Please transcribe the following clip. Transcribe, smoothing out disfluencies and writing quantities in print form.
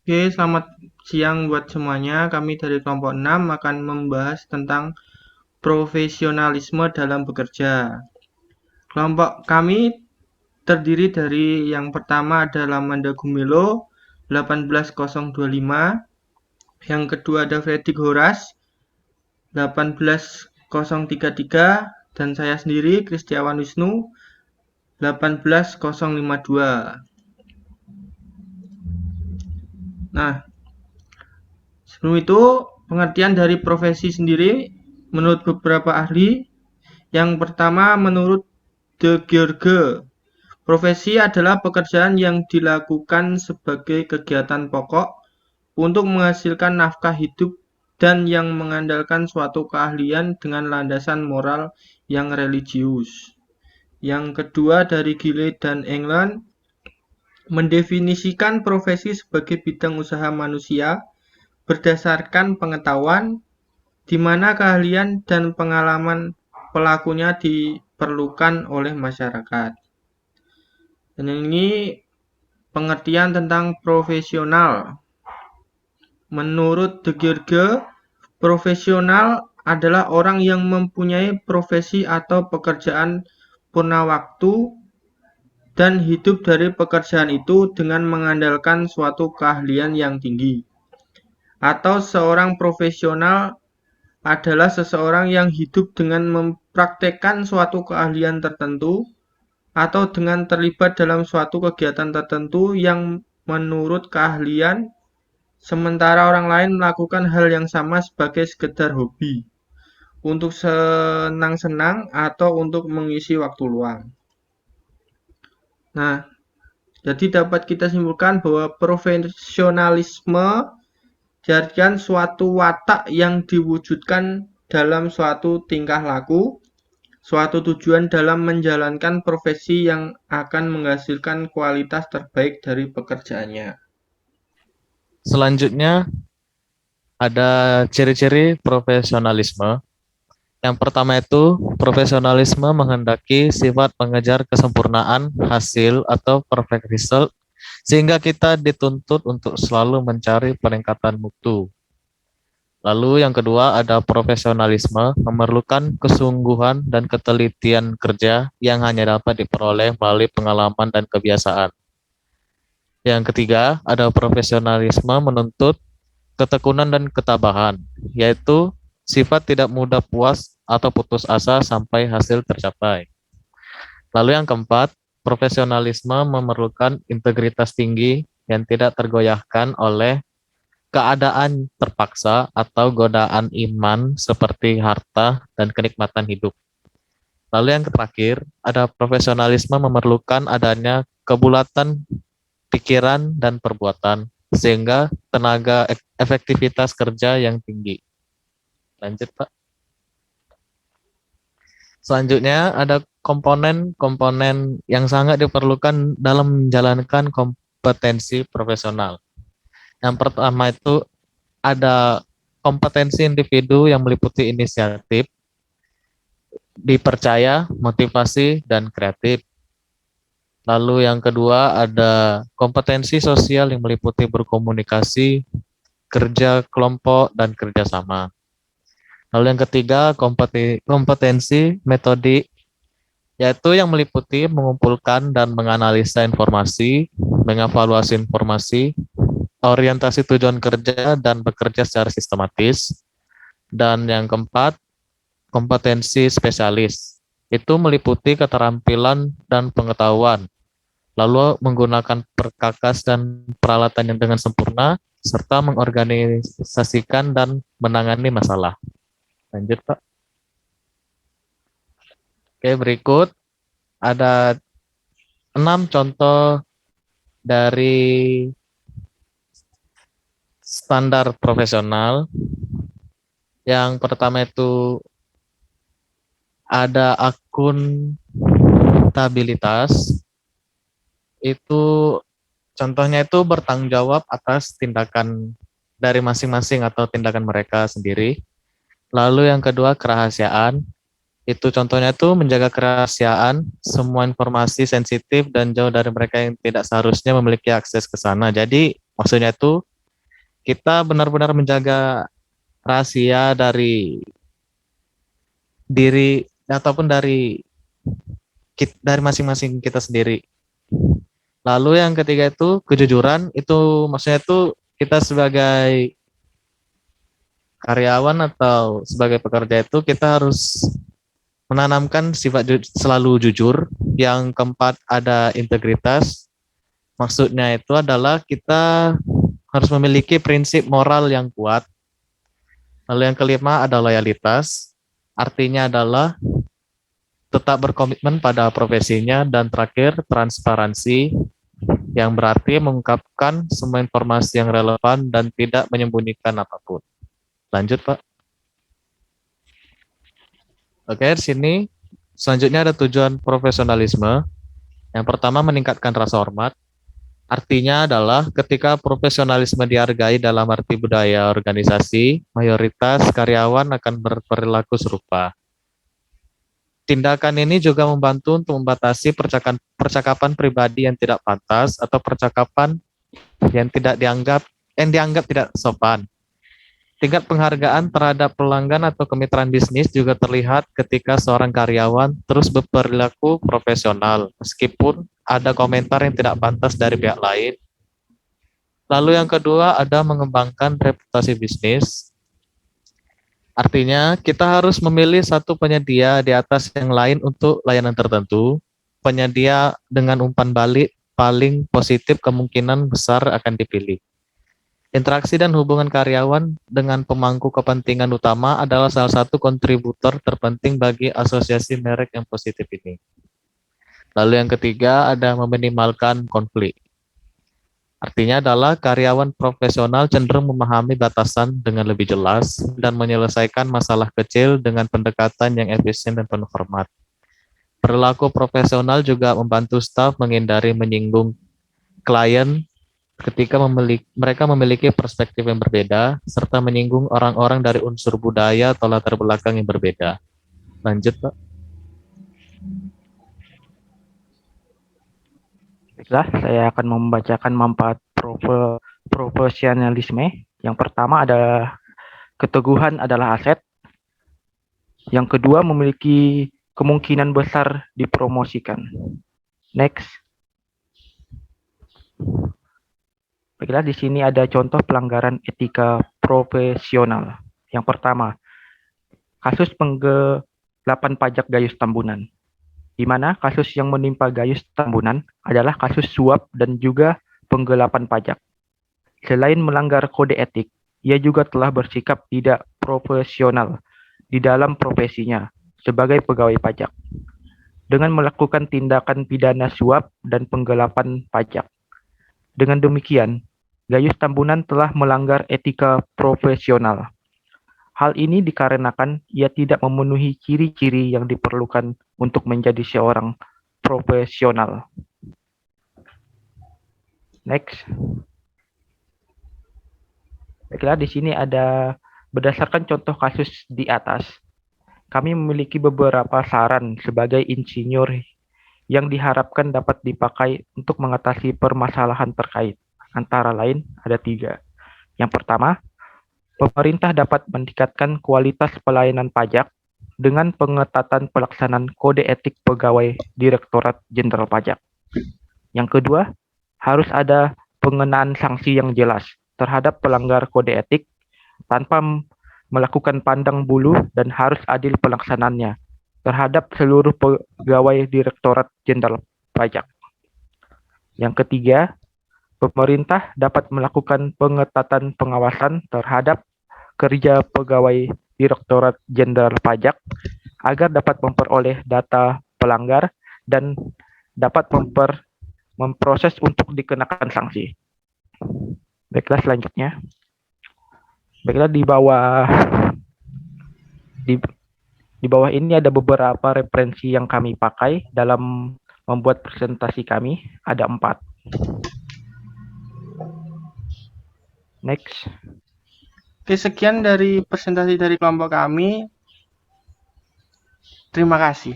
Oke, selamat siang buat semuanya. Kami dari kelompok 6 akan membahas tentang profesionalisme dalam bekerja. Kelompok kami terdiri dari yang pertama adalah Manda Gumilo 18025, yang kedua ada Fredrik Horas 18033, dan saya sendiri Kristiawan Wisnu 18052. Nah, sebelum itu pengertian dari profesi sendiri menurut beberapa ahli. Yang pertama, menurut De Geerge, profesi adalah pekerjaan yang dilakukan sebagai kegiatan pokok untuk menghasilkan nafkah hidup dan yang mengandalkan suatu keahlian dengan landasan moral yang religius. Yang kedua, dari Gillett dan England, mendefinisikan profesi sebagai bidang usaha manusia berdasarkan pengetahuan di mana keahlian dan pengalaman pelakunya diperlukan oleh masyarakat. Dan ini pengertian tentang profesional. Menurut De Geerge, profesional adalah orang yang mempunyai profesi atau pekerjaan purna waktu dan hidup dari pekerjaan itu dengan mengandalkan suatu keahlian yang tinggi. Atau seorang profesional adalah seseorang yang hidup dengan mempraktekkan suatu keahlian tertentu atau dengan terlibat dalam suatu kegiatan tertentu yang menurut keahlian, sementara orang lain melakukan hal yang sama sebagai sekedar hobi, untuk senang-senang atau untuk mengisi waktu luang. Nah, jadi dapat kita simpulkan bahwa profesionalisme diartikan suatu watak yang diwujudkan dalam suatu tingkah laku, suatu tujuan dalam menjalankan profesi yang akan menghasilkan kualitas terbaik dari pekerjaannya. Selanjutnya ada ciri-ciri profesionalisme. Yang pertama itu, profesionalisme menghendaki sifat mengejar kesempurnaan hasil atau perfect result, sehingga kita dituntut untuk selalu mencari peningkatan mutu. Lalu yang kedua ada profesionalisme memerlukan kesungguhan dan ketelitian kerja yang hanya dapat diperoleh melalui pengalaman dan kebiasaan. Yang ketiga ada profesionalisme menuntut ketekunan dan ketabahan, yaitu sifat tidak mudah puas atau putus asa sampai hasil tercapai. Lalu yang keempat, profesionalisme memerlukan integritas tinggi yang tidak tergoyahkan oleh keadaan terpaksa atau godaan iman seperti harta dan kenikmatan hidup. Lalu yang terakhir, ada profesionalisme memerlukan adanya kebulatan pikiran dan perbuatan sehingga tenaga efektivitas kerja yang tinggi. Lanjut, Pak. Selanjutnya ada komponen-komponen yang sangat diperlukan dalam menjalankan kompetensi profesional. Yang pertama itu ada kompetensi individu yang meliputi inisiatif, dipercaya, motivasi, dan kreatif. Lalu yang kedua ada kompetensi sosial yang meliputi berkomunikasi, kerja kelompok, dan kerjasama. Lalu yang ketiga kompetensi metodik, yaitu yang meliputi mengumpulkan dan menganalisa informasi, mengevaluasi informasi, orientasi tujuan kerja, dan bekerja secara sistematis. Dan yang keempat, kompetensi spesialis. Itu meliputi keterampilan dan pengetahuan, lalu menggunakan perkakas dan peralatan yang dengan sempurna, serta mengorganisasikan dan menangani masalah. Lanjut, Pak. Oke, berikut ada 6 contoh dari standar profesional. Yang pertama itu ada akuntabilitas. Itu contohnya itu bertanggung jawab atas tindakan dari masing-masing atau tindakan mereka sendiri. Lalu yang kedua kerahasiaan. Itu contohnya itu menjaga kerahasiaan semua informasi sensitif dan jauh dari mereka yang tidak seharusnya memiliki akses ke sana. Jadi maksudnya itu kita benar-benar menjaga rahasia dari diri ataupun dari masing-masing kita sendiri. Lalu yang ketiga itu kejujuran, itu maksudnya itu kita sebagai karyawan atau sebagai pekerja itu kita harus menanamkan sifat selalu jujur. Yang keempat ada integritas. Maksudnya itu adalah kita harus memiliki prinsip moral yang kuat. Lalu yang kelima ada loyalitas. Artinya adalah tetap berkomitmen pada profesinya. Dan terakhir transparansi, yang berarti mengungkapkan semua informasi yang relevan dan tidak menyembunyikan apapun. Lanjut, Pak. Oke, di sini selanjutnya ada tujuan profesionalisme. Yang pertama meningkatkan rasa hormat. Artinya adalah ketika profesionalisme dihargai dalam arti budaya organisasi, mayoritas karyawan akan berperilaku serupa. Tindakan ini juga membantu untuk membatasi percakapan pribadi yang tidak pantas atau percakapan yang dianggap tidak sopan. Tingkat penghargaan terhadap pelanggan atau kemitraan bisnis juga terlihat ketika seorang karyawan terus berperilaku profesional, meskipun ada komentar yang tidak pantas dari pihak lain. Lalu yang kedua ada mengembangkan reputasi bisnis. Artinya kita harus memilih satu penyedia di atas yang lain untuk layanan tertentu. Penyedia dengan umpan balik paling positif kemungkinan besar akan dipilih. Interaksi dan hubungan karyawan dengan pemangku kepentingan utama adalah salah satu kontributor terpenting bagi asosiasi merek yang positif ini. Lalu yang ketiga ada meminimalkan konflik. Artinya adalah karyawan profesional cenderung memahami batasan dengan lebih jelas dan menyelesaikan masalah kecil dengan pendekatan yang efisien dan penuh hormat. Perilaku profesional juga membantu staf menghindari menyinggung klien ketika mereka memiliki perspektif yang berbeda, serta menyinggung orang-orang dari unsur budaya atau latar belakang yang berbeda. Lanjut, Pak. Baiklah, saya akan membacakan manfaat profesionalisme. Yang pertama adalah keteguhan adalah aset. Yang kedua memiliki kemungkinan besar dipromosikan. Next. Baiklah, di sini ada contoh pelanggaran etika profesional. Yang pertama, kasus penggelapan pajak Gayus Tambunan, di mana kasus yang menimpa Gayus Tambunan adalah kasus suap dan juga penggelapan pajak. Selain melanggar kode etik, ia juga telah bersikap tidak profesional di dalam profesinya sebagai pegawai pajak dengan melakukan tindakan pidana suap dan penggelapan pajak. Dengan demikian, Gayus Tambunan telah melanggar etika profesional. Hal ini dikarenakan ia tidak memenuhi ciri-ciri yang diperlukan untuk menjadi seorang profesional. Next. Baiklah, di sini ada berdasarkan contoh kasus di atas, kami memiliki beberapa saran sebagai insinyur yang diharapkan dapat dipakai untuk mengatasi permasalahan terkait. Antara lain ada 3. Yang pertama, pemerintah dapat meningkatkan kualitas pelayanan pajak dengan pengetatan pelaksanaan kode etik pegawai Direktorat Jenderal Pajak. Yang kedua, harus ada pengenaan sanksi yang jelas terhadap pelanggar kode etik tanpa melakukan pandang bulu dan harus adil pelaksanaannya terhadap seluruh pegawai Direktorat Jenderal Pajak. Yang ketiga, pemerintah dapat melakukan pengetatan pengawasan terhadap kerja pegawai Direktorat Jenderal Pajak agar dapat memperoleh data pelanggar dan dapat memproses untuk dikenakan sanksi. Baiklah, selanjutnya. Baiklah, di bawah ini ada beberapa referensi yang kami pakai dalam membuat presentasi kami. Ada 4. Next. Oke, sekian dari presentasi dari kelompok kami. Terima kasih.